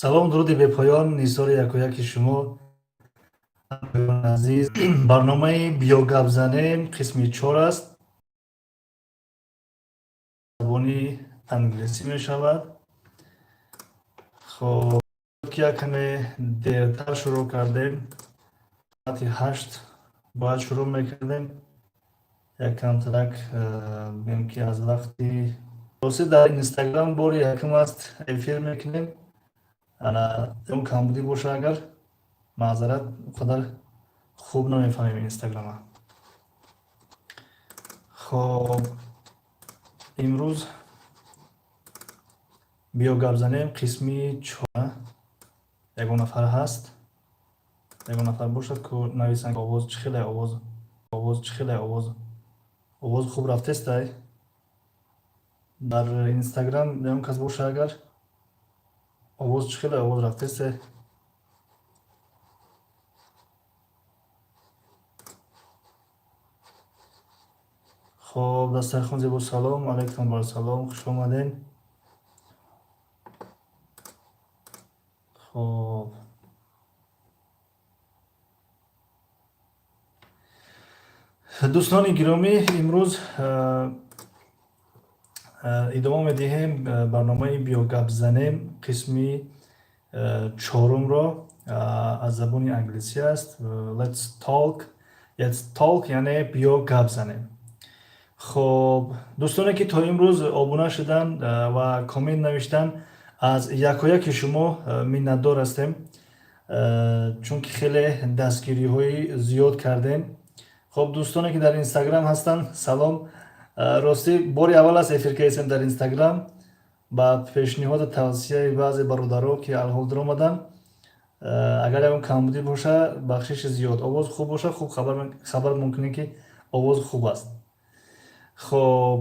салом, дуруди бепоён, нисори якояки шумо азиз. барномаи биёгап занем қисми 4 аст. забони англисӣ мешавад. хоб якаме дертар шурӯъ кардем. соати 8 бояд шурӯъ мекардем. якам тарак бигӯем ки аз вақти росӣ дар инстаграм бори якум аст эфир мекунем. он камбудӣ боша агар маъзарат қадар хуб намефаҳмем инстаграма. хоб имрӯз биёгап занем қисми 4. ягон нафар ҳаст. ягон нафар бошад ку нависанд овоз чӣ хеле овоз хуб рафтестай. дар инстаграм ягон кас боша агар овоз чӣ хеле овоз рафтестай. хоб дастархон зебо салом алейкум бар салом хуш омаден. хоб дӯстони гиромӣ, имрӯз идома медиҳем барномаи биёгап занем қисми 4-ро аз забони англисӣ аст. Let's talk яъне биёгап занем. хоб дӯстоне ки то имрӯз обуна шуданд ва коммент навиштанд, аз якояки шумо миннатдор ҳастем, чунки хеле дастгириҳои зиёд кардем. хоб дӯстоне ки дар инстаграм ҳастанд, салом. ростӣ бори аввал аст эфир кардем дар инстаграм ба пешниҳоду тавсияи баъзе бародаро ки алҳол диромаданд. агар ягон камбудӣ боша, бахшиши зиёд, овоз хуб боша, хуб хабар мумкине ки овоз хуб аст. хоб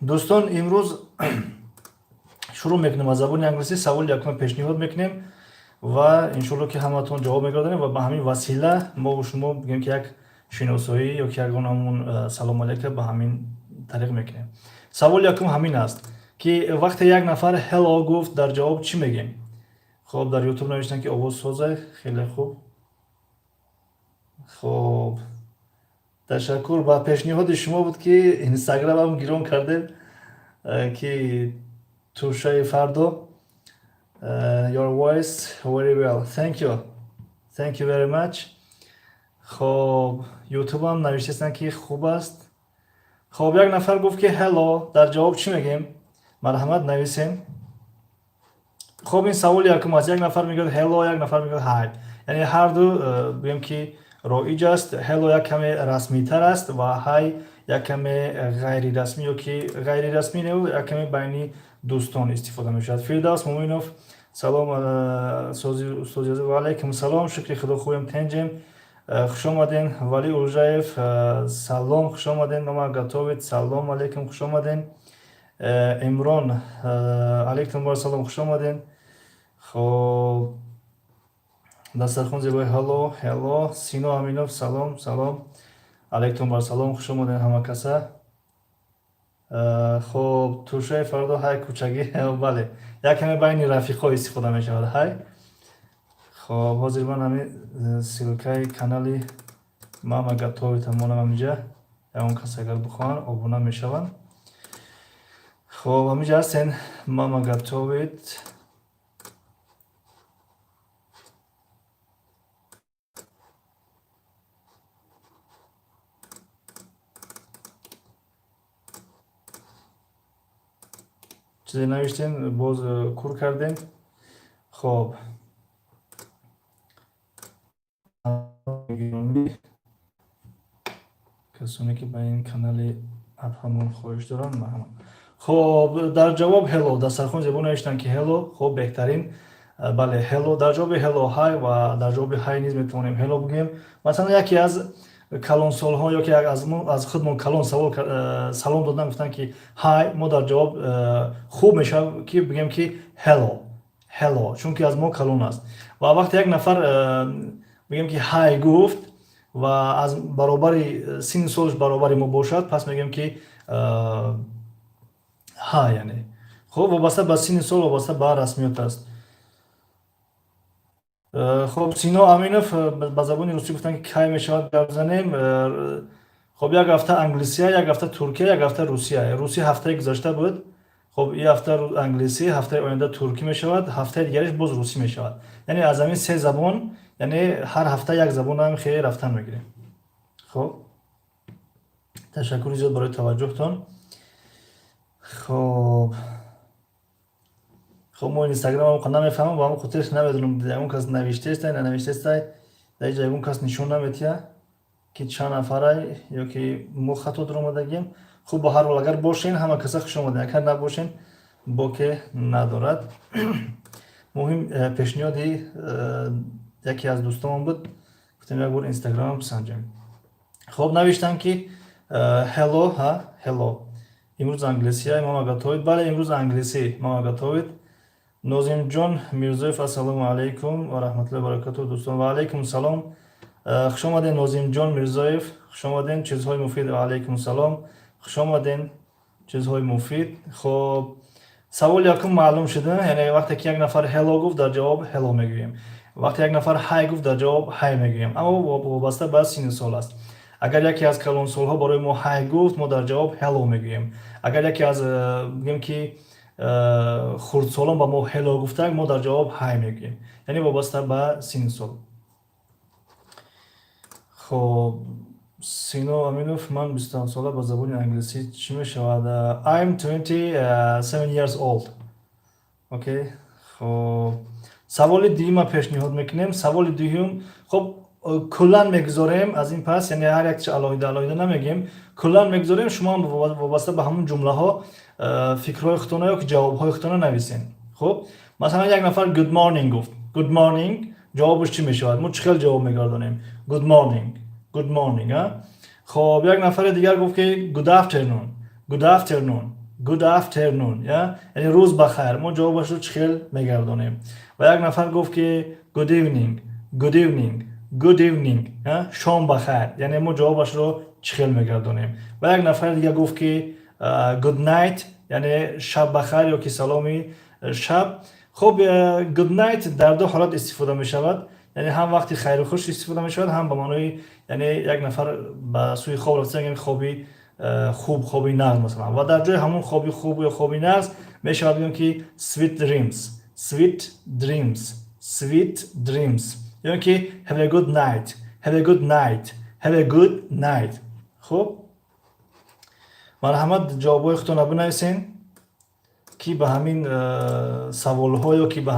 дӯстон, имрӯз шурӯъ мекунем аз забони англисӣ. саволи якума пешниҳод мекунем ва иншоалло ки ҳаматон ҷавоб мегардонем ва ба ҳамин васила мо шумо бигӯем ки як шиносоӣ ё ки ягон ҳамун салом алейка ба ҳамин тариқ мекунем. саволи якум ҳамин аст ки вақте як нафар hello гуфт, дар ҷавоб чӣ мегем? хоб дар ютуб навиштанд ки овоз созай, хеле хуб. хоб ташаккур. ба пешниҳоди шумо буд ки инстаграмам гирон кардем ки тӯшаи фардо. Your voice very well. Thank you very much. хоб ютубам навиштестанд ки хуб аст. хоб як нафар гуфт ки hello, дар ҷавоб чӣ мегем? марҳамат нависем. хоб ин саволи якум аст. Як нафар мегӯяд hello, як нафар мегӯяд hi. яъне ҳарду бигӯем ки роиҷ аст. hello як каме расмитар аст ва hi як каме ғайрирасмӣ ё ки ғайрирасмӣ не, як каме байни дӯстон истифода мешавад. Фирдавс Муъминов, салом устози азиз. Ва алейкум салом, шукри худо хуем тенҷем. хуш омаден. Вали Уржаев, салом, хуш омаден. Мама Гатовит, салом алейкум, хуш омаден. Имрон, алейкум бар салом, хуш омаден. хоб дастархон зебои hello. Сино Аминов, салом алейкум бар салом, хуш омаден ҳама каса. хоб тӯшаи фардо ҳай кӯчагӣ. бале, як каме байни рафиқо истифода мешавад ҳай. хоб ҳозир ман ҳамин ссылкаи канали мама гатовит ҳамонам ҳаминҷа. ягон кас агар бихоҳанд обуна мешаванд. хоб ҳаминҷа ҳастен мама гатовит. чизе навиштем, боз кур кардем. хоб касоне ки ба ин канали абҳамон хоҳиш доранд марҳамат. хоб дар ҷавоб hello, дастархон зебо навиштанд ки hello. хоб беҳтарин, бале hello, дар ҷавоби hello hi ва дар ҷавоби hi низ метавонем hello бигӯем. масалан яке аз калонсолҳо ё ки аз худмон калон салом додан, гуфтанд ки hi, мо дар ҷавоб хуб мешавад ки бигӯем ки hello, чунки аз мо калон аст. ва вақте як нафар бигӯем ки hi гуфт ва аз баробари синни солиш баробари мо бошад, пас мегӯем ки ҳа яъне. хуб вобаста ба синни сол, вобаста ба расмиёт аст. خب سینا امینов ба забони русӣ гуфтанд ки кай мешавад гап занем. خب як ҳафта англисия, як ҳафта туркия, як ҳафта русия. русӣ ҳафтаи гузашта буд. خب ин ҳафта англисӣ, ҳафтаи оянда туркӣ мешавад, ҳафтаи дигараш боз русӣ мешавад. яъне аз ҳамин се забон, яъне ҳар ҳафта як забонам хеле рафтан мегирем. خب ташаккури зиёд барои таваҷҷуҳтон. خب خب мо инстаграмам намефаҳмам, ба ҳамн хотир намедонам ягон кас навиштестай нанавиштестай, дар ин ҷо ягон кас нишон наметиҳад ки чанд нафарай ё ки мо хато дуромадагем. хуб ба ҳар ҳол агар бошен ҳама каса хуш омадед, агар набошен боке надорад. муҳим пешниҳоди яке аз дӯстонам буд, гуфтем як бор инстаграмам санҷем. хоб навиштам ки hello, hello имрӯз англисия мама гатовид. бале имрӯз англисӣ мама гатовид. нозимҷон мирзоев ассалому алайкум ва раҳматуллоҳи ва баракатуҳ. дӯстон ва алайкум салом. хуш омаден нозимҷон мирзоев, хуш омаден. чизҳои муфид. ва алайкум салом, хуш омаден. чизҳои муфид. хоб саволи якум маълум шуда, яъне вақте ки як нафар hello гуфт дар ҷавоб hello мегӯем, вақте як нафар hi гуфт дар ҷавоб hi мегӯем, аммо вобаста ба синни сол аст. агар яке аз калонсолҳо барои мо hi гуфт, мо дар ҷавоб hello мегӯем. агар яке аз бигем ки хурдсолон ба мо hello гуфтак, мо дар ҷавоб hi мегӯем, яъне вобаста ба синни сол. хоб сино аминов, ман 27 сола, ба забони англисӣ чӣ мешавад? I'm 27 years old. Окей. хоб саволи дуюма пешниҳод мекунем. саволи дуюм, хоб куллан мегузорем аз ин пас, яъне ҳар як алоҳида алоҳида намегем, куллан мегузорем. шумо вобаста ба ҳамун ҷумлаҳо фикрҳои худтона ё ки ҷавобҳои худтона нависен. хуб масалан як нафар good morning гуфт. good morning ҷавобаш чӣ мешавад? мо чӣ хел ҷавоб мегардонем? good morning, good morning. хоб як нафари дигар гуфт ки good afternoon, good afternoon, good afternoon, яъне рӯз бахайр. мо ҷавобашро чӣ хел мегардонем? ва як нафар гуфт ки good evening, good evening, good evening, шом бахайр, яъне мо ҷавобашро чӣ хел мегардонем? ва як нафари дигар гуфт ки good night, яъне шаб бахайр ё ки саломи шаб. хуб good night дар ду ҳолат истифода мешавад, яъне ҳам вақти хайру хуш истифода мешавад, ҳам ба маънои яъне як нафар ба сӯи хоб рафта, яъне хоби хуб, хоби нағз масалан. ва дар ҷои ҳамун хоби хуб ё хоби нағз мешавад бигӯем ки sweet dreams, sweet dreams, sweet dreams, ё ки have a good night, have a good night, have a good night. хуб марҳамат ҷавобҳои худтонро бинависен ки ба ҳамин саволҳо ё ки ба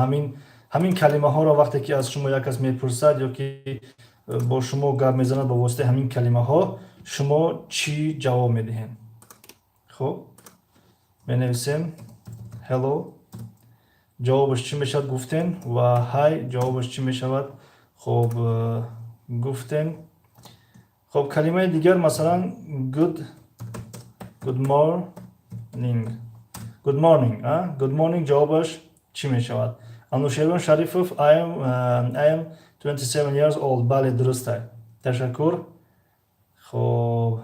ҳамин калимаҳоро вақте ки аз шумо як кас мепурсад ё ки бо шумо гап мезанад ба воситаи ҳамин калимаҳо, шумо чӣ ҷавоб медиҳед? хуб менависем hello ҷавобаш чӣ мешавад? гуфтен. ва hi ҷавобаш чӣ мешавад? хуб гуфтен. хуб калимаи дигар масалан good morning, good morning, good morning ҷавобаш чӣ мешавад? анушербон шарифов I am 27 years old. бале дуруст аст. ташаккур. хуб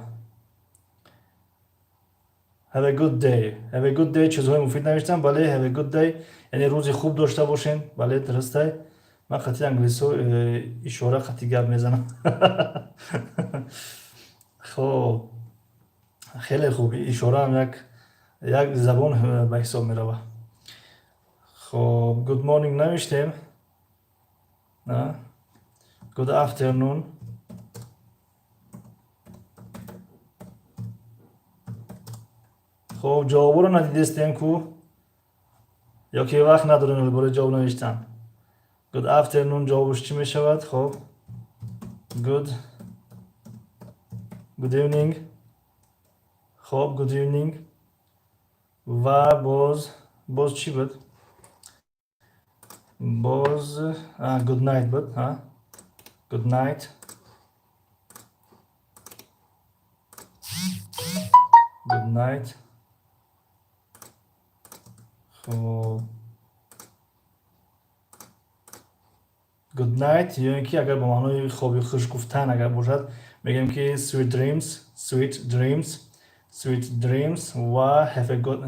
have a good day, have a good day чизҳои муфид навиштам. бале have a good day яъне рӯзи хуб дошта бошен. бале дуруст аст. ман хати англисо ишора хати гап мезанам. хуб хеле хуб, ишораам як забон ба ҳисоб меравад. хуб good morning навиштем. good afternoon. хуб ҷавобҳоро надидистем ку ё ки вақт надорем бораи ҷавоб навиштан? good afternoon ҷавобаш чӣ мешавад? хуб good evening. хуб good evening. ва боз чӣ буд? боз good night буд. good night. good night. хуб good night ё ин ки агар ба маънои хоби хуш гуфтан агар бошад мегӯем ки sweet dreams, sweet dreams, sweet dreams ва have a good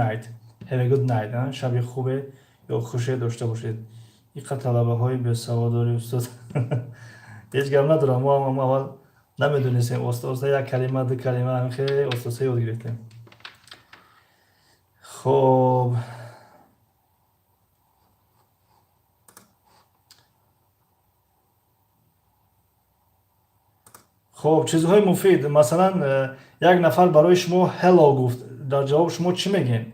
night, have a good night. шаби хубе ё хуше дошта бошед. اینقدر طلبه‌های بی‌سوادی استاد. هیچ گپ ندارم. ما هم اول نمیدونستیم استاد یک کلمه دو کلمه هم خیلی استاد یاد گرفتیم. خب خب چیزهای مفید، مثلا یک نفر برای شما هلو گفت، در جواب شما چی میگین؟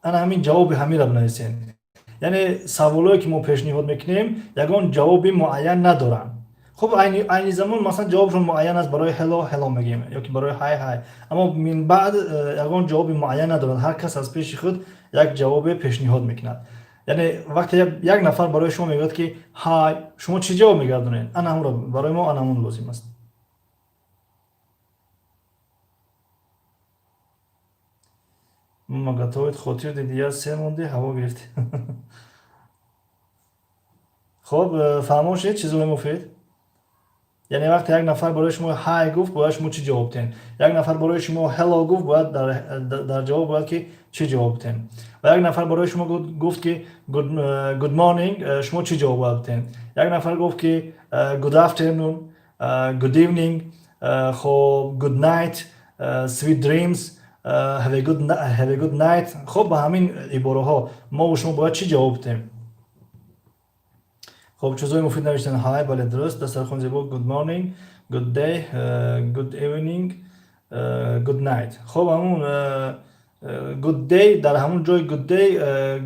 انا همین جواب همین را بنویسین. یعنی سوالایی که ما پیشنهاد میکنیم یگان جواب معین ندارن. خب عین زمان مثلا جوابشون معین است، برای هلو هلو میگیم یا که برای های های، اما من بعد یگان جواب معین ندارن. هر کس از پیش خود یک جواب پیشنهاد میکند. یعنی وقتی یک نفر برای شما میگه که های، شما چی جواب میگردونین؟ انا هم را برای ما انا همون لازم است. ما готовит خاطر دیگه سه مونده هوا گرفت. خب فرمایشید چیزهای مفید. یعنی وقتی یک نفر برای شما های گفت باید شما چی جواب بدین؟ یک نفر برای شما هلو گفت باید در جواب باید که چی جواب بدین؟ و یک نفر برای شما گفت که گود مورنینگ، شما چی جواب بدین؟ یک نفر گفت که گود افترنون، گود ایونینگ، خب گود نایت، سویت دریمز، have a good night. خب با همین عباره ها ما و شما باید چی جواب بدیم؟ خب چیزای مفید نوشتن. های، بله درست. دسترخوان زیبا، good morning, good day, good evening, good night. خب همون good day در همون جای good day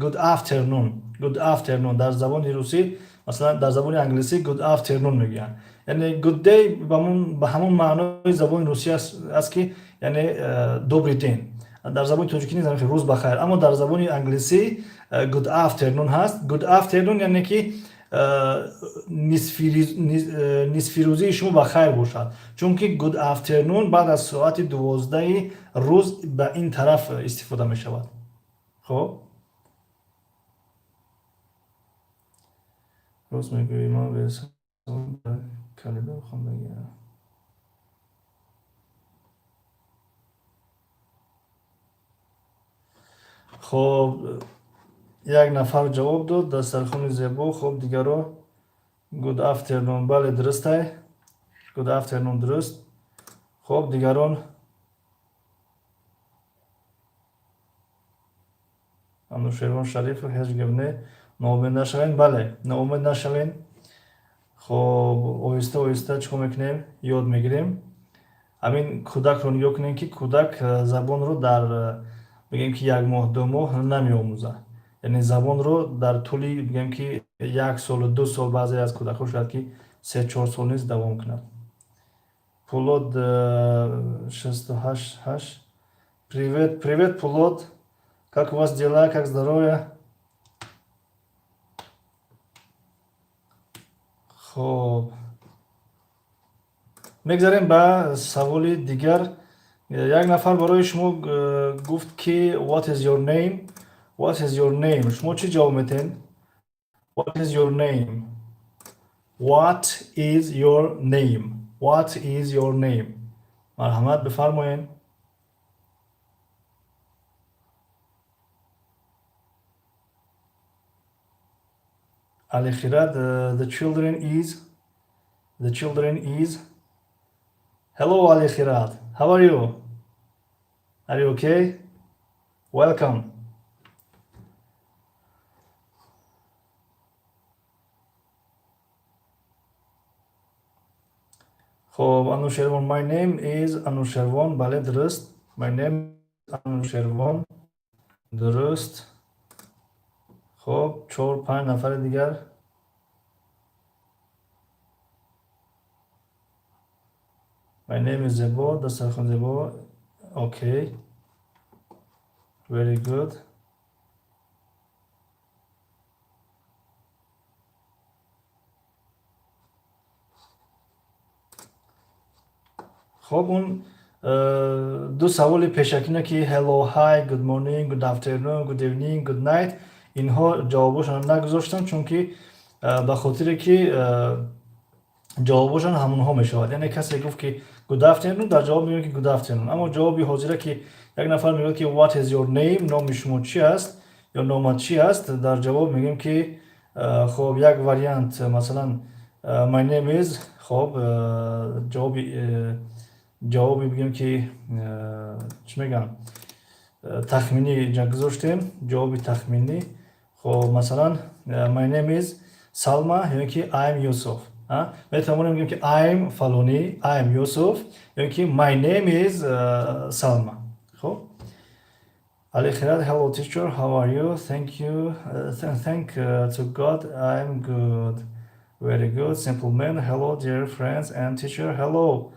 good afternoon در زبان روسی، مثلا در زبان انگلیسی good afternoon میگن. یعنی good day به همون معنای زبان روسی است که یعنی دوبری دین. در زبان توجیکی نیست روز بخیر، اما در زبان انگلیسی good afternoon هست. good afternoon یعنی که نصف روزی شما بخیر باشد، چون که good afternoon بعد از ساعت 12 روز به این طرف استفاده می شود. خب روز میگوییم ما به کلمه بخوام بگم. خب یک نفر جواب داد، دسترخوان زیبا. خب دیگرها good afternoon، بله درسته، good afternoon درست. خب دیگران انوشیروان شریف هیچ گپ نه، ناامید نشوین. بله ناامید نشوین. خب آهسته آهسته چیکار میکنیم؟ یاد میگیریم. همین کودک رو نگاه کنیم که کودک زبان رو در بگیم که یک ماه دو ماه نمی‌آموزه. یعنی زبان رو در طولی بگیم که یک سال و دو سال، بعضی از کودک‌ها شاید که 3-4 سال نیز دوام کند. Пулот 688. Привет, Пулот. Как у вас дела? Как здоровье? خب میگذاریم به سوال دیگر. یک نفر برای شما گفت که what is your name? What is your name? شما چی جواب میتین؟ What is your name? What is your name? What is your name? مرحمت بفرمایین. علی خیرات. The children is Hello Ali Khirat, how are you? Are you okay? Welcome. خب انوشیروان. My name is انوشیروان. بله درست. My name is انوشیروان. درست. خب 4-5 نفر دیگر. My name is زیبا. دسترخوان زیبا. Okay. Very good. خب اون دو سوال پیشکینه که hello, hi, good morning, good afternoon, good evening, good night، اینها جوابشان نگذاشتم چون که به خاطر که جوابشان همونها میشود. یعنی کسی گفت که good afternoon در جواب میگه که good afternoon، اما جوابی حاضره که یک نفر میگه که what is your name، نام شما چی است یا نامت چی است، در جواب میگیم که خب یک وریانت مثلا my name is خب جوابی بگیم که چی میگم تخمینی اینجا گذاشتیم جوابی تخمینی خب مثلا my name is سلما یعنی که I am یوسف میتونیم بگیم که I am فلانی I am یوسف یعنی که my name is سلما خب علی خیرات hello teacher how are you thank you thank to God I am good very good simple man hello dear friends and teacher hello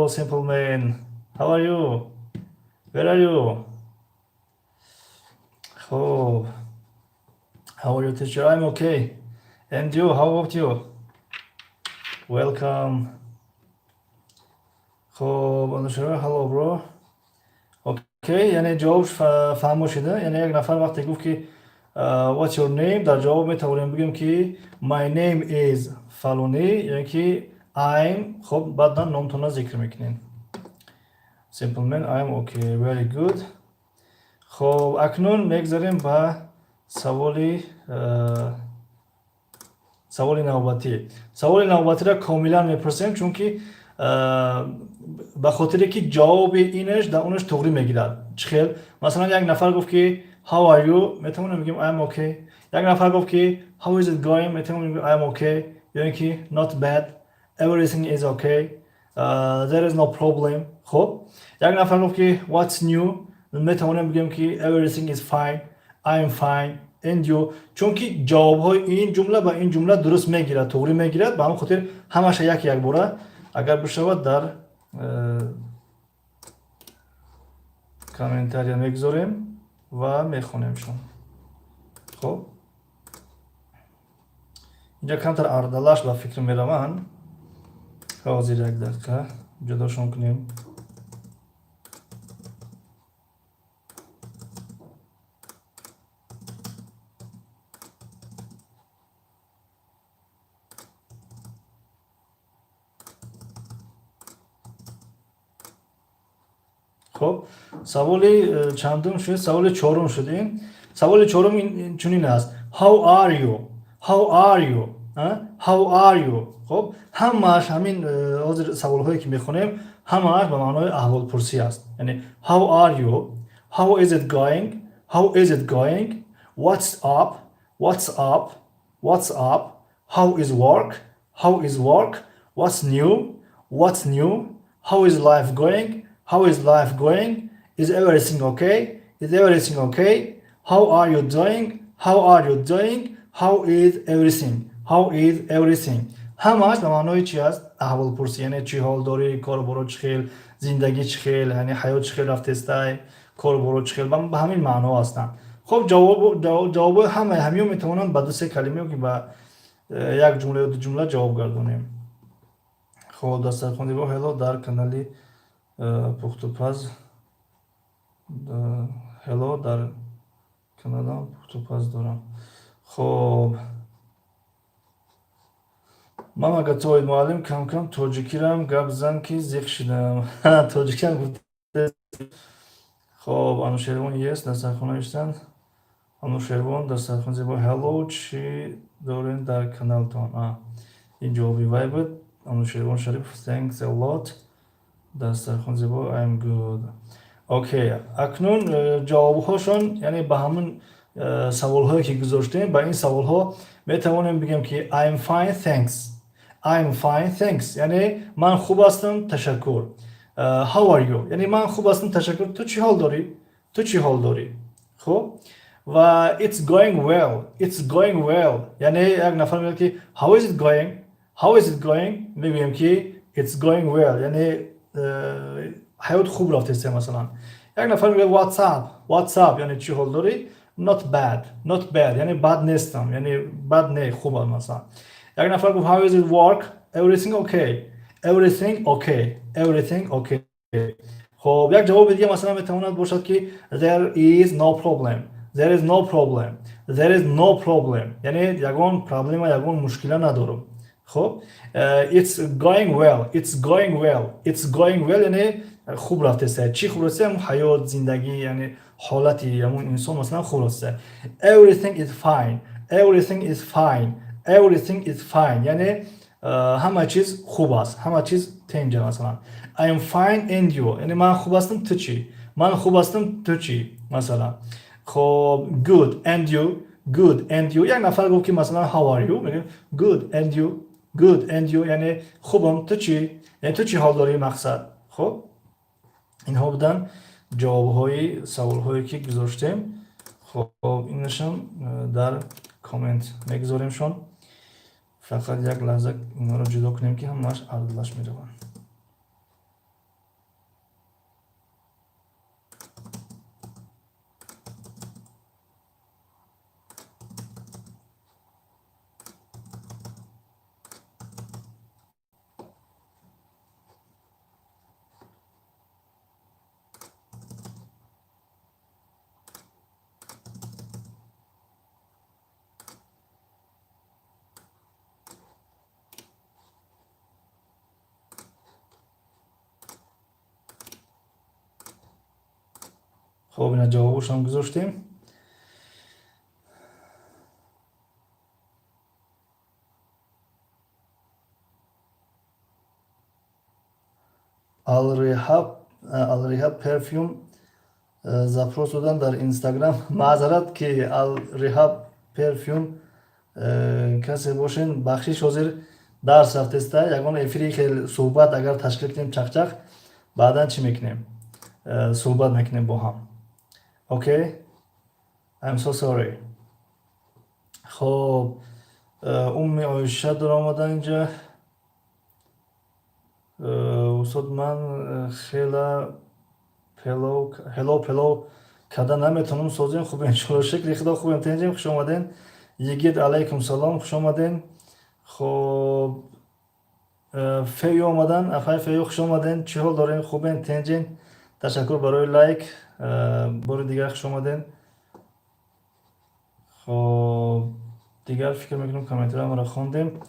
simple man how are you where are you خب how are you teacher I'm okay and you how about you welcome خب انشالله hello bro اوکی یعنی جوابش فهم شده یعنی یک نفر وقتی گفت که what's your name در جواب میتونیم بگیم که my name is فلانی یعنی که I'm خب بعدا نامتون ذکر میکنین simple man I'm okay very good خب اکنون میگذاریم به سوال نوبتی را کاملا میپرسیم چون که به خاطر که جواب اینش در اونش تغییر میگیرد چخیل مثلا یک نفر گفت که how are you میتونیم بگیم I'm okay یک نفر گفت که how is it going میتونیم بگیم I'm okay یعنی که not bad everything is okay there is no problem خب یک نفر گفت که what's new میتونیم بگیم که everything is fine I'm fine and you چون که جواب های این جمله با این جمله درست میگیرد تغییر میگیرد به همین خاطر همش یک باره اگر بشود در کامنتاریا میگذاریم و میخونیمشون خب اینجا کمتر اردلاش با فکر میروم حاضر یک دقیقه جداشون کنیم خب سوالی چندم شد سوال چهارم شدیم سوال چهارم این چنین است how are you خب همش همین سوال هایی که میخونیم همش به معنای احوال پرسی است یعنی how are you how is it going what's up how is work what's new how is life going is everything okay how are you doing how is everything همش به معنای چی است احوال پرسی یعنی چی حال داری کار برو چخیل زندگی چخیل یعنی حیات چخیل رفته است کار برو چخیل به همین معنا هستن خب جواب همه میتونن با دو سه کلمه که با یک جمله یا دو جمله جواب گردونیم خب دسترخوان با هلو در کانالی پختوپز هلو در کانال پختوپز دارم خب мама готовит معلم کم توجیکی رم گپ زن که زیخ شدم توجیکی هم گفته خب انوشیروان یست دسترخوان نوشتن انوشیروان دسترخوان زیبا هلو چی دارین در کانالتان این جوابی وای بود انوشیروان شریف thanks a lot دسترخوان زیبا I'm good اوکی اکنون جواب هاشون یعنی به همون سوال هایی که گذاشتیم با این سوال ها میتوانیم بگیم که I'm fine thanks یعنی من خوب هستم تشکر how are you یعنی من خوب هستم تشکر تو چی حال داری خب و it's going well یعنی یک نفر میگه که how is it going میگیم که it's going well یعنی حیات خوب رفته است مثلا یک نفر میگه what's up یعنی چی حال داری not bad یعنی بد نیستم یعنی بد نه خوبه مثلا یک نفر گفت how is it work everything okay خب یک جواب دیگه مثلا میتواند باشد که there is no problem یعنی یگان پرابلم و یگان مشکل ندارم خب it's going well یعنی خوب رفته است چی خوب رفته هم حیات زندگی یعنی حالتی همون انسان مثلا خوب رفته everything everything is fine. Everything is fine یعنی همه چیز خوب است، همه چیز تنجه. مثلا I am fine and you یعنی من خوب هستم تو چی؟ من خوب هستم تو چی؟ مثلا خب good and you. Good and you یک نفر گفت که مثلا how are you میگیم good and you. Good and you یعنی خوبم تو چی؟ یعنی تو چی حال داری مقصد. خب اینها بودن جوابهای سوالهایی که گذاشتیم. خب اینشم در کامنت میگذاریمشون. فقط یک لحظه اینا رو جدا کنیم که همش عرضش میروند. خب اینا جوابش هم گذاشتیم. алриҳаб перфюм запрос додан дар инстаграм. маъзарат ки алриҳаб перфюм касе бошен бахшиш ҳозир дарс рафтеста ягон эфири хел суҳбат агар ташкил кунем чақчақ баъдан чӣ мекунем суҳбат мекунем бо ҳам. Okay, I'm so sorry. خب امی آیشه در آمدن اینجا. استاد من خیلی پلو کده نمیتونم سازیم. خوب انشالله شکلی خدا خوب امتحانیم. خوش آمدین. یگید علیکم سلام. خوش آمدین. خب فیو آمدن. افای فیو خوش آمدین. چی حال دارین؟ خوب امتحانیم. تشکر برای لایک. بار دیگر خوش آمدین. خب دیگر فکر میکنم کامنت‌ها ما را خواندیم.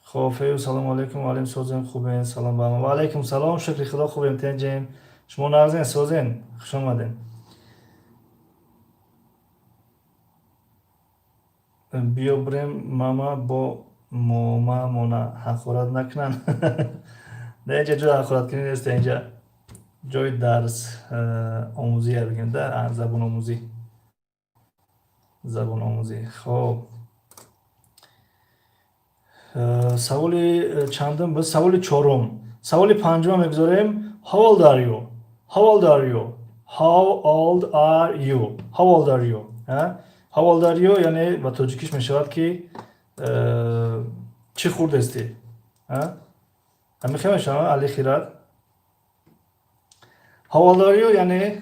خب فیو سلام علیکم. معلم سازن خوبین. سلام با ما. و علیکم سلام. شکر خدا خوب امتحان. شما نازن سازن. خوش آمدین. بیا بریم ماما با ماما مونا حقارت نکنن. نه اینجا جای حقارت کنین است. اینجا جای درس آموزی بگیم. در زبان آموزی. زبان آموزی. خب سوالی چندم بود؟ سوالی چهارم. سوالی پنجم میگذاریم. How old are you? How old are you? How old are you? How old are you? How old are you یعنی با توجیکیش میشود که چی خورده استی؟ همین خیلی میشم علی خیرات. How old are you یعنی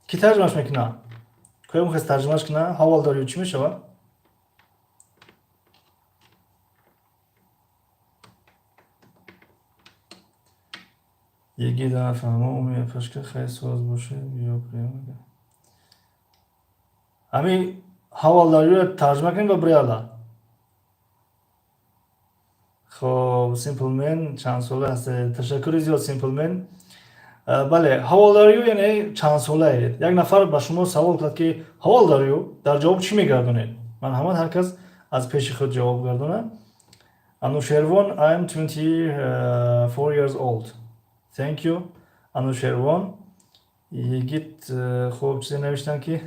کی ترجمهش میکنه؟ کدوم خواست ترجمهش کنه؟ How old are you چی میشود؟ یکی دفعه ما امیه پشکه خیلی ساز باشه بیا بریم. همین how old are you ترجمه کنیم و بریالا. خب سیمپلمن چند ساله هست. تشکر زیاد سیمپلمن. بله how old are you یعنی چند ساله اید. یک نفر با شما سوال کرد که how old are you در جواب چی میگردونید؟ من همه هر کس از پیش خود جواب گردونه. انوشیروان I am 24 years old. Thank you. انوشیروان. یگیت خوب چیزی نوشتن که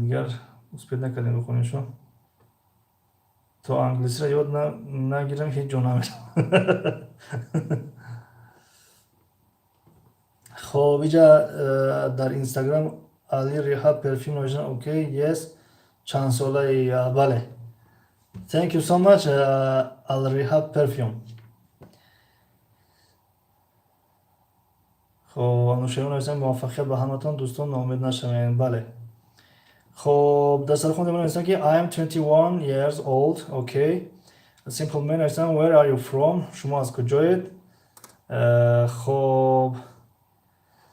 دیگر اسپید نکردیم بخونیشون. تو انگلیسی را یاد نگیرم هیچ جا نمیرم. خب اینجا در اینستاگرام علی ریحاب پرفیوم نوشتن. اوکی یس چند ساله بله. Thank you so much علی ریحاب پرفیوم. خب انوشیروان نوشتن موفقیت به همتون دوستان ناامید نشوین. بله. خب در سر خونده من نوشتن که I am 21 years old. Okay. Simple man نوشتن where are you from؟ شما از کجایید؟ خب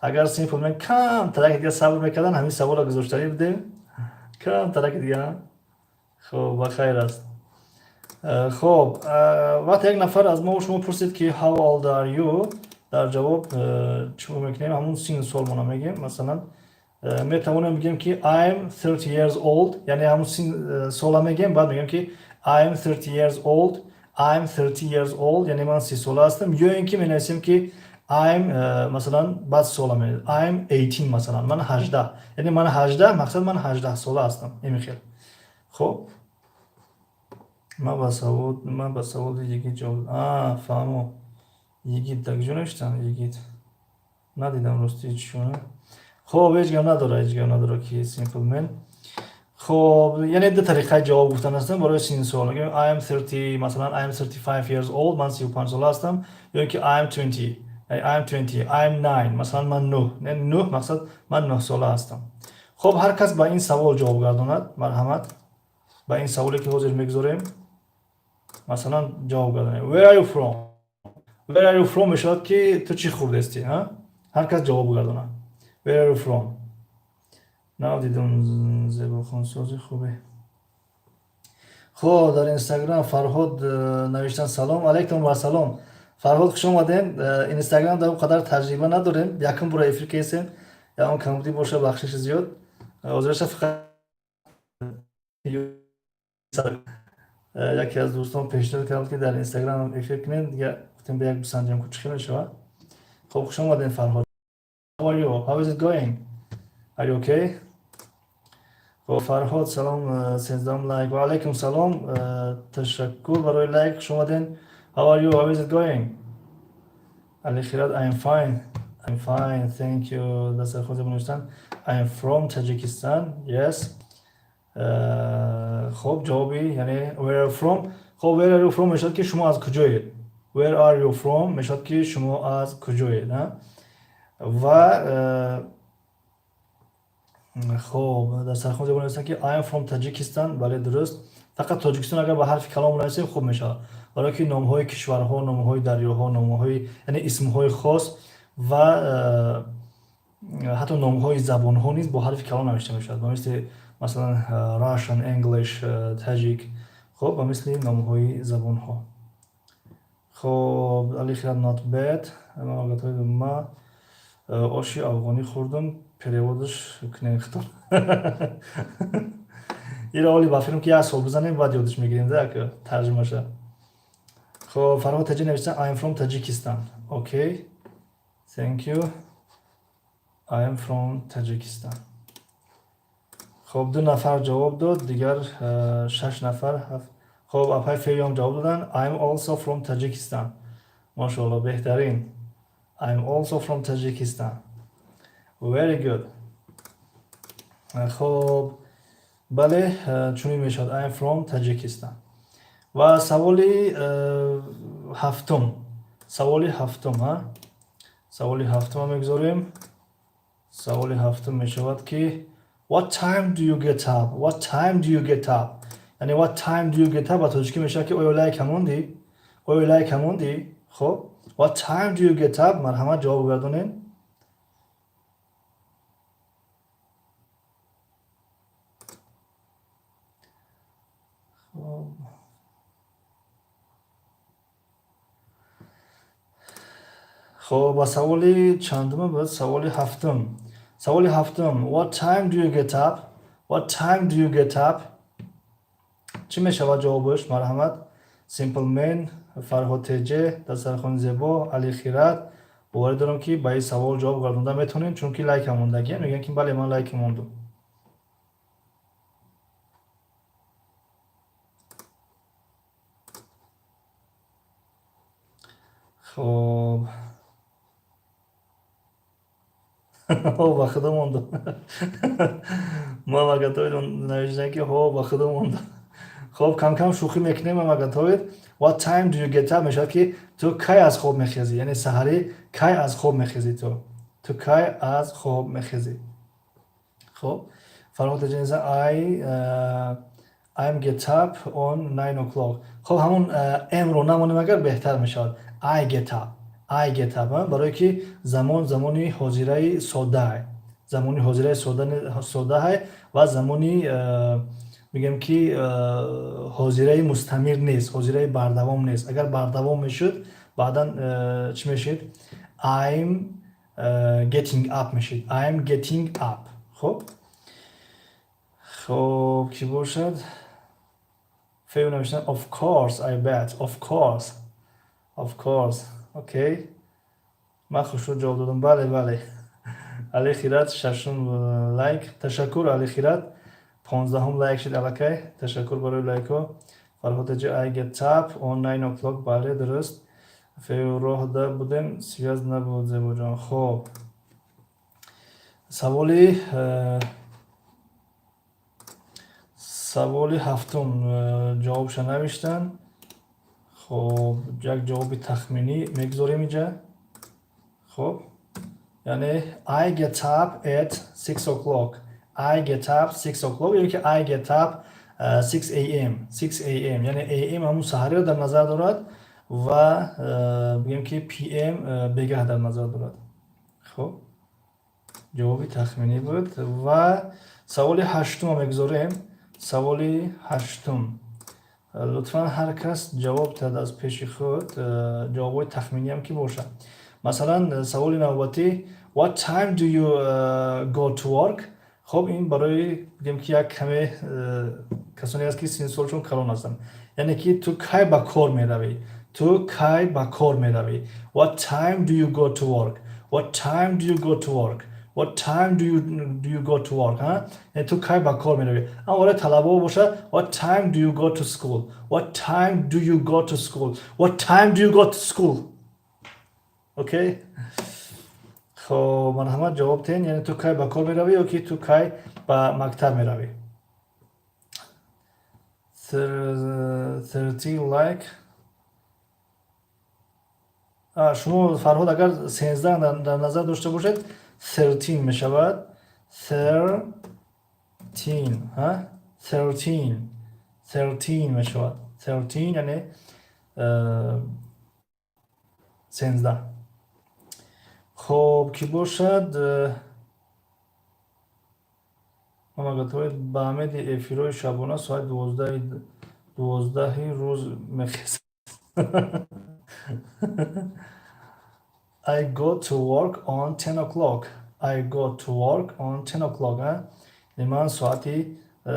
اگر سیمپل من کم ترک دیگه صبر میکردن همین سوال را گذاشتنی بدیم. کم ترک دیگه. خب بخیر است. خب وقتی یک نفر از ما و شما پرسید که how old are you در جواب چی میکنیم؟ همون سین سال مونو میگیم. مثلا метавонем бигем ки I am 30 years old, яъне ҳамун сола мегем, баъд мегем ки I am 30 years old, I am 30 years old, яъне ман 30 сола ҳастам. ё ин ки менависем ки I am масалан баъд сола мегем I am 18, масалан ман 18, яъне ман 18, мақсад ман 18 сола ҳастам. Имихел. Хуб, ман ба саволи йигит ҷавоб фаҳмо. Йигит так ҷо навиштам, йигит надидам рости чӣ. خب هیچ گپ نداره که simple man. خب یعنی دو طریقه جواب گفتن هستن برای این سوال. میگم I am 30 مثلا I am 35 years old، من 35 ساله هستم، یا اینکه I am 20 یعنی I am 20 I am 9 مثلا من 9 یعنی 9 مقصد من 9 ساله هستم. خب هر کس با این سوال جواب گرداند. مرحمت با این سوالی که حاضر میگذاریم مثلا جواب گردانید. Where are you from؟ Where are you from میشود که تو چی خورده هستی؟ ها؟ هر کس جواب گرداند. Where are you from؟ نه دیدم زیبا خانسازی خوبه. خب در اینستاگرام فرهاد نوشتن سلام علیکم و سلام. فرهاد خوش آمدین. اینستاگرام در اون قدر تجربه نداریم، یکم برای افریقا هستیم، یا اون کمبودی باشه بخشش زیاد. حاضرش فقط یکی از دوستان پیشنهاد کرد که در اینستاگرام افریقا کنین، دیگه گفتیم به یک بسنجم کوچیک نشه. خب خوش آمدین فرهاد. How are you? How is it going? Are you okay? خب فرهاد سلام، 13 لایک. و علیکم سلام، تشکر برای لایک شما دین. How are you? How is it going? علی خیرات I am fine. I'm fine. Thank you. دست خود بنوشتن. I am from Tajikistan. Yes. خب جوابی یعنی where are you from. خب where are you from میشد که شما از کجایید. Where are you from میشد که شما از کجایید. و خب در سرخون زبان هستن که I am from Tajikistan. بله درست. فقط تاجیکستان اگر با حرف کلام نویسیم خوب میشه، برای که نام های کشورها، نام های دریاها، نام های یعنی اسم های خاص و حتی نام های زبان ها نیز با حرف کلام نوشته میشد، مثلا Russian، English، تاجیک. خب و مثل نام های زبان ها. خب علی خیرات not bad. ما آشی افغانی خوردم، переводش کنه اختار. این حالی با فیلم که 1 سال بزنیم بعد یادش میگیریم که ترجمه شه. خب فرهاد تاجی نوشتن I am from Tajikistan. Okay. Thank you. I am from Tajikistan. خب 2 نفر جواب داد، دیگر 6 نفر. خب اپای فیام جواب دادن I am also from Tajikistan. ماشاءالله بهترین. I am also from Tajikistan. Very good. خب بله چونی میشد I am from Tajikistan. و سوالی هفتم. سوالی هفتم میگذاریم. سوالی هفتم میشود که What time do you get up? What time do you get up? یعنی what time do you get up با تاجیکی میشه که اویلای کموندی. خب What time do you get up؟ مرحمت جواب گردونین. خب با سوالی چندم بود؟ سوالی هفتم. What time do you get up؟ What time do you get up؟ چی میشود جوابش؟ مرحمت. Simple man. فرهاد تجه، دسترخوان زیبا، علی خیرات. باور دارم که با این سوال جواب گردونده میتونین، چون که لایک موندگی میگن که بله من لایک موندم. خب با خدا موندم. ما مگه تو نوشتن که با خدا موندم. خب کم کم شوخی میکنیم. مگه تو What time do you get up میشه که تو کی از خواب میخیزی، یعنی سحری کی از خواب میخیزی. تو کی از خواب میخیزی. خب فرهاد جنزه I'm get up on 9 o'clock. خب همون ام رو نمونیم اگر بهتر میشود I get up برای که زمانی حاضره ساده های و زمانی میگم که حاضره مستمر نیست، حاضره بردوام نیست. اگر بردوام میشد بعدا چی میشد؟ I'm getting up میشد. I'm getting up. خب کی باشد؟ فیو نوشتن of course I bet of course اوکی من خوش رو جواب دادم. بله علی خیرات ششم لایک. تشکر علی خیرات. 15 لایک شد الکی. تشکر برای لایک ها. فرهاد جا I get up on 9 o'clock. بله درست. فیو راه ده بودیم سیاز نبود زیبا جان. خب سوالی هفتم جوابش نوشتن. خب یک جوابی تخمینی میگذاریم اینجا. خب یعنی I get up at 6 o'clock. I get up 6 o'clock یعنی که I get up 6 am یعنی am همون سحری رو در نظر دارد و بگیم که PM بگه در نظر دارد. خب جوابی تخمینی بود. و سوال هشتم هم میگذاریم. سوال هشتم لطفا هر کس جواب داد از پیش خود. جوابای تخمینی هم که باشه. مثلا سوال نوبتی What time do you go to work؟ خب این برای بگیم که یک کمی کسانی هست که سین سالشون کلان هستن. یعنی که تو کی با کار میروی؟ What time do you go to work؟ What time do you go to work؟ What time do you go to work؟ یعنی تو کی با کار میروی؟ اما برای طلبه باشه What time do you go to school؟ What time do you go to school؟ What time do you go to school؟ اوکی؟ خب مرحمت جواب تین یعنی تو کی با کار میروی یا که تو کی با مکتب میروی. 30 لایک. شما فرهاد اگر 13 در نظر داشته باشید 13 میشود. 13 میشود. 13 یعنی 13. خب کی باشد؟ مماگتوید با امید افیروی شبانه ساعت 12 روز میخیست. I go to work on 10 o'clock. I go to work on 10 o'clock. من ساعتی 10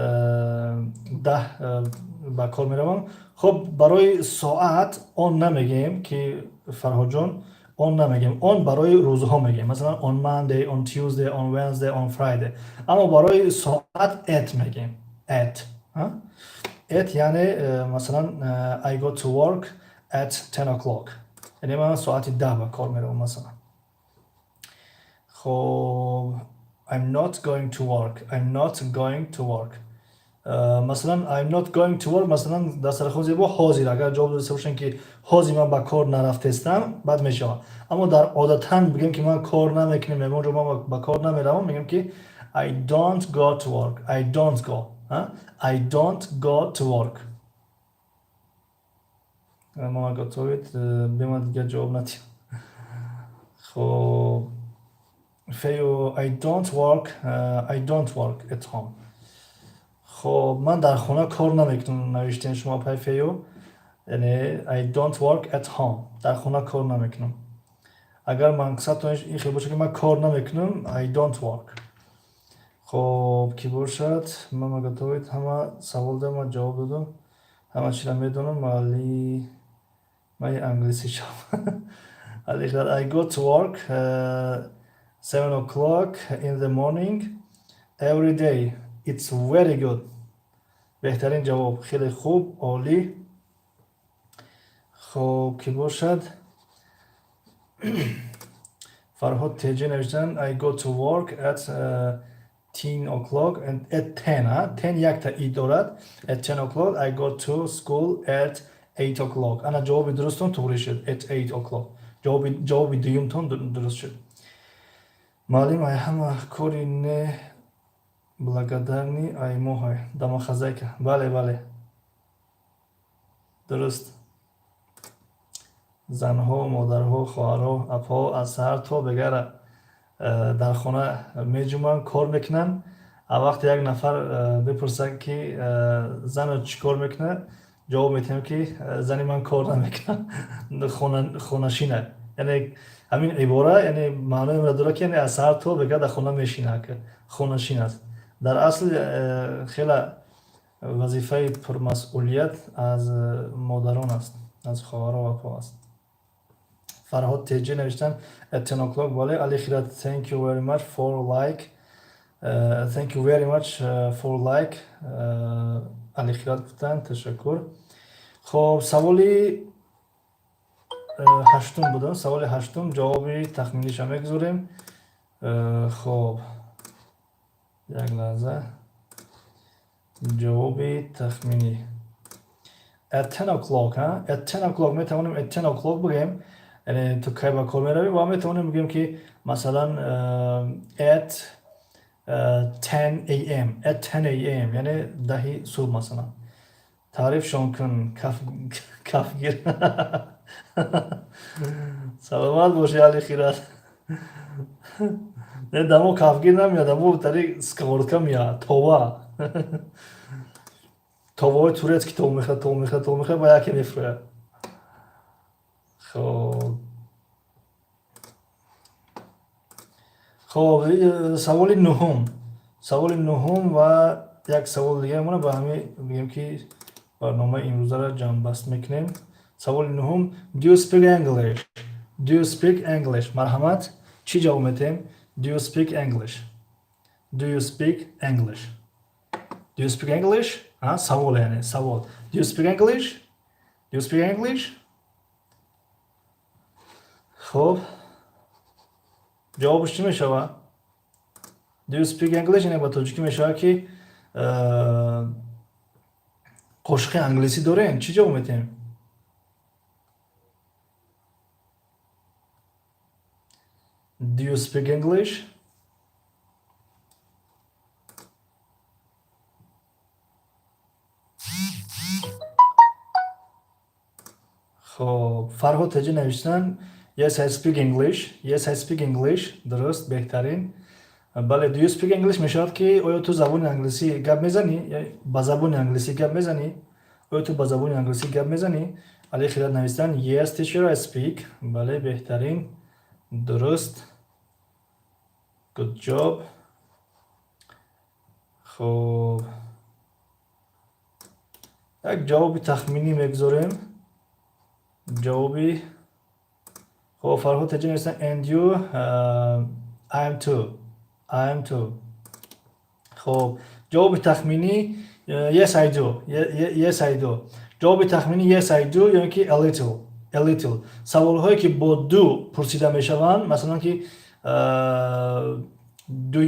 با کار میروم. خب برای ساعت آن نمیگیم که فرهاد جان آن نمیگیم. آن برای روزها میگیم. مثلا on Monday, on Tuesday, on Wednesday, on Friday. اما برای ساعت at میگیم. at یعنی مثلا I go to work at 10 o'clock. یعنی من ساعت 10 با کار میروم مثلا. خب I'm not going to work. مثلا I'm not going to work مثلا در سر خود با حاضر اگر جواب داشته باشن که حاضر من با کار نرفتم بعد میشه. اما در عادتاً بگیم که من کار نمیکنم میگم جو من با کار نمیروم میگم که I don't go to work. I don't go to work. ما گفتید به من دیگه جواب ندید. خب فیو I don't work at home. خب من در خانه کار نمیکنم نوشتین شما پای فیو. یعنی I don't work at home. در خانه کار نمیکنم. اگر مقصد این خیلی باشه که من کار نمیکنم I don't work. خب کی باشد؟ من گفتید همه سوال دارم جواب دادم. همه چی را میدونم ولی من انگلیسی شم. I go to work 7 o'clock in the morning every day. It's very good. بهترین جواب. خیلی خوب. عالی. خب کی باشد؟ فرهاد تیجی نوشتن I go to work at 10 o'clock and at 10 یک تا ای دارد. At 10 o'clock I go to school at 8 o'clock. انا جواب درستون توری شد. At 8 o'clock. جواب دیومتون درست شد. معلم ای همه کاری نه благодарни ай моҳай дамохазайка. бале дуруст. занҳо, модарҳо, хоҳарҳо, апҳо аз саҳар то бегара дар хона меҷуманд, кор мекунанд. а вақте як нафар бипурсад ки зану чӣ кор мекунад, ҷавоб метиҳем ки зани ман кор намекунад, хонашина. яъне ҳамин ибора яъне маънои онро дорад ки яъне аз саҳар то бега дар хона мешинад, хонашин аст. дар асл хела вазифаи пурмасъулият аз модарон аст, аз хоҳару апо аст. Фарҳод теҷӣ навиштан at 10 o'clock. Бале, Али Хират, thank you very much for like. Thank you very much for like. Али Хират гуфтанд, ташаккур. خب саволи ҳаштум буд. Саволи ҳаштум ҷавоби тахминиша мегузорем. خب як лаҳза. ҷавоби тахминӣ at 10 o'clock. At 10 o'clock метавонем at 10 o'clock бигем, яъне ту кай ба кор меравӣ, ва метавонем бигем ки масалан at 10 am, at 10 am, яъне 10 субҳ масалан. Таърифшон кун кафгир. Саломат боши Али Хират. Не дамо кафгир намеяд, дамо тари сковородка меяд, това. Товаи турецки то мехӯрад, ба яке мефурӯяд. خب سوالی نهم و یک سوال دیگه مونه با همین بگیم که برنامه امروز را جمع بست میکنیم. سوال نهم Do you speak English? Do you speak English? مرحمت چی جواب میتیم؟ Do you speak English? Do you speak English? Do you speak English? سوال یعنی سوال. Do you speak English? Do you speak English? خب جوابش چی میشود؟ Do you speak English؟ یعنی با توجیکی میشود که قشق انگلیسی دارین. چی جواب میتیم؟ Do you speak English? خب فرهاد تجی نوشتن Yes, I speak English. Yes, I speak English. درست، بهترین. بله، Do you speak English میشود که آیا تو زبان انگلیسی گپ میزنی؟ یا با زبان انگلیسی گپ میزنی؟ آیا تو با زبان انگلیسی گپ میزنی؟ علی خیرات نوشتن Yes, teacher, I speak. بله، بهترین. درست. Good job. خب یک جوابی تخمینی میگذاریم. جوابی خب فرهاد تجی نوشتن And you I am too. خب جواب تخمینی Yes I do. Yes I do. جواب تخمینی Yes I do یعنی که a little. سوال هایی که با do پرسیده میشوند، مثلا که Do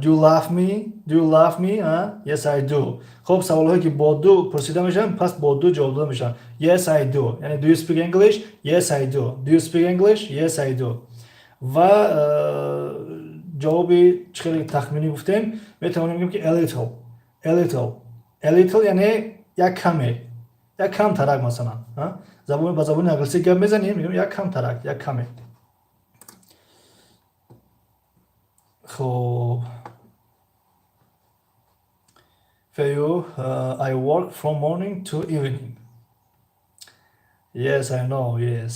you love me? Yes I do. خب سوال هایی که با do پرسیده میشن، پس با do جواب داده میشن. Yes I do. یعنی Do you speak English? Yes I do. Do you speak English? Yes I do. و جوابی چقدر تخمینی گفتیم میتونیم بگیم که a little یعنی یک کم ترک مثلا. با زبان انگلیسی گپ میزنیم میگیم یک کم ترک، یک کمه. خب For you, I work from morning to evening. Yes, I know, yes.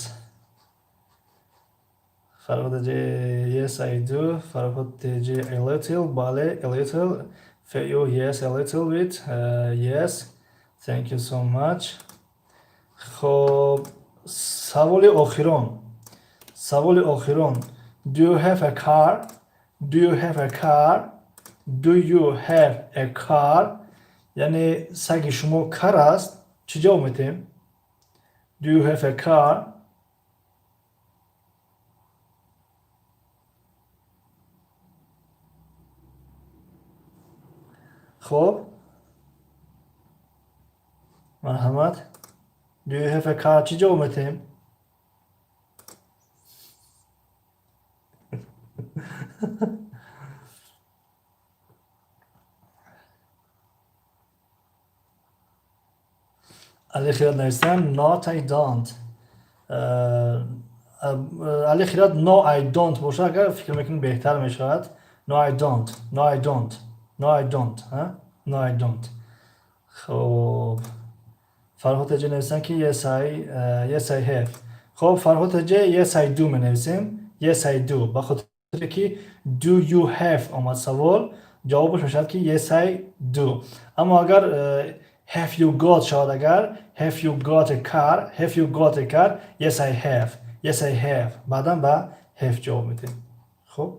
فرهاد جی Yes, I do. فرهاد جی a little. بله, a little. For you, yes, a little bit. Yes. Thank you so much. خب سوال آخران. Do you have a car? Do you have a car? Do you have a car? یعنی سگ شما کار است. چی جواب میتیم؟ Do you have a car? خب مرحمت Do you have a car? چی جواب میتیم؟ علی خیرات نوشتن Not I don't. علی خیرات No I don't باشه اگر فکر میکنید بهتر میشود. No I don't. خب فرهاد تجی نوشتن که Yes I have. خب فرهاد ج yes I do менависем. Yes I do. ба хотире ки do you have омад савол, ҷавобаш мешавад ки yes I do. Аммо агар have you got шавад, агар have you got a car, have you got a car, yes I have. Yes I have. баъдан ба have ҷавоб медем. خب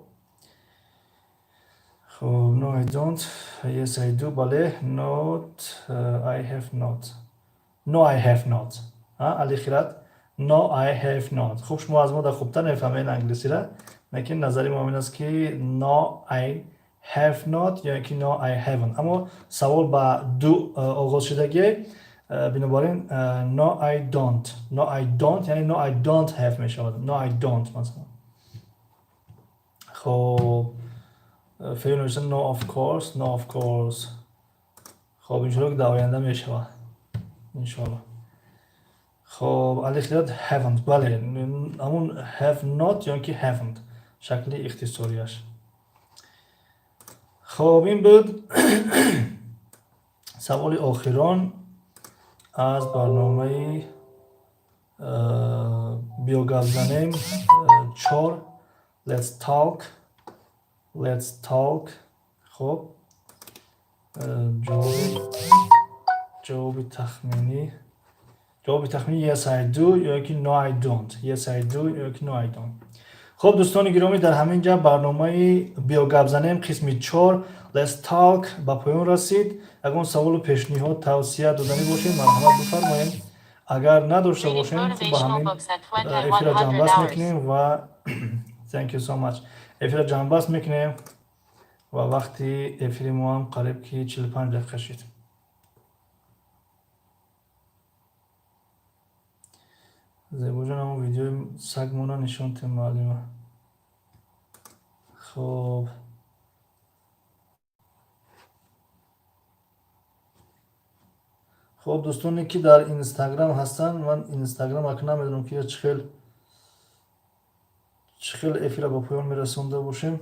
no I don't. Yes I do. бале not I have not. No I have not. али хират no I have not. خب شما از ما در خوبتر نفهمین انگلیسی را، لیکن نظری ما این است که no I have not یا که no I haven't. اما سوال با do آغاز شدگی، بنابراین no I don't. No I don't یعنی no I don't have می شود. No I don't مثلا. خب فعل نوشتن no of course. No of course. خب انشالله که در آینده می شود انشالله. خب الاختیارات haven't. بله همون have not یا که haven't شکل اختصاریش. خب این بود سوال آخران از برنامه بیا گپ زنیم 4 let's talk. خب جواب تخمینی yes I do یا که no I don't. Yes I do یا که no I don't. خب دوستان گرامی، در همین جا برنامه بیا گپ زنیم قسم 4 let's talk به پایان رسید. اگر سوال و پیشنهاد توصیه دادنی باشه مرحمت بفرمایید. اگر نداشته باشین خب با همین افیر جنبست میکنیم و thank you so much. افیر جنبست میکنیم و وقتی افیر ما هم قریب که 45 دقیقه شد. زیبا جان همون ویدیو سگمونا نشون تیم معلومه. خب دوستانی که در اینستاگرام هستن، من اینستاگرام اکنون نمیدونم که چخیل افیره با پایان میرسونده باشیم.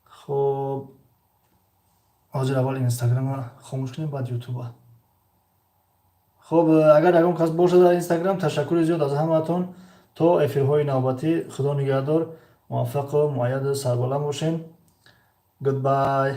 خب حاضر اول اینستاگرام خاموش کنیم بعد یوتیوب. خب اگر اگرم کس باشه در اینستاگرام تشکر زیاد از همتون. تا افیرهای نوبتی خدا نگهدار، موفق و مؤید سربلند باشین. Goodbye.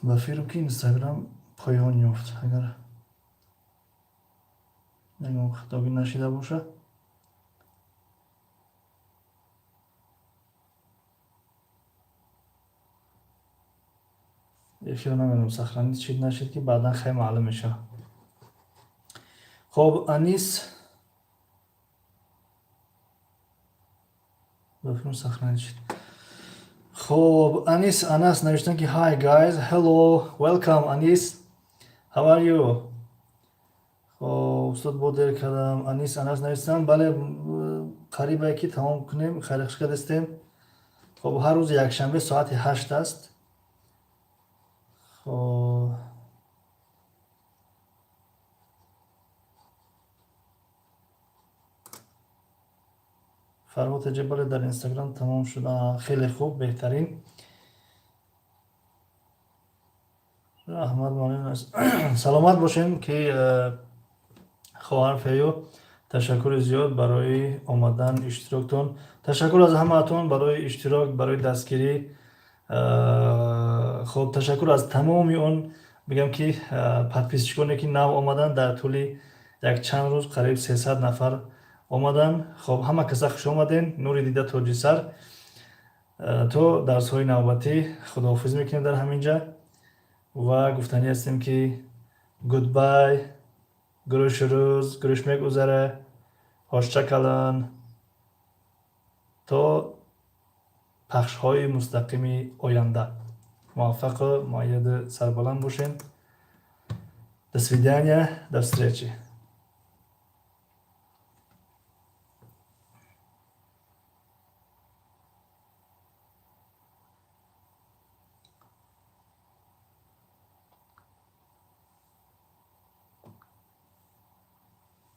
با فکر که اینستاگرام پایان یافت. اگر نگم خطابی نشیده باشه یکی رو نمیدونم سخرانی چید نشید که بعدا خیلی معلوم میشه. خب انیس بفرم سخرانی چید. خب انس نوشتن که hi guys, hello, welcome انیس, how are you. خب استاد بودر کردم انس نوشتن. بله قریبه که تمام کنیم، خیلی خوش هستیم. خب هر روز یک شنبه ساعت 8 است. خب فرهاد جبل در اینستاگرام تمام شده. خیلی خوب، بهترین. احمد مالین سلامت باشین که خواهر فیو. تشکر زیاد برای آمدن اشتراکتون. تشکر از همه‌تون برای اشتراک، برای دستگیری. خب تشکر از تمامی اون بگم که پادپیسچگانی که نو آمدن در طول یک چند روز قریب 300 نفر омадан. Хоб ҳама каса хуш омаден. Нури дида тоҷи сар. То дарсҳои навбатӣ худоҳофиз мекунем дар ҳамин ҷа ва гуфтанӣ ҳастем ки гудбай, гурӯшрӯз, гурӯш мегузаре, ҳошча калан то пахшҳои мустақими оянда. Муваффақу муайяду сарбаланд бошем. До свидания, до встречи.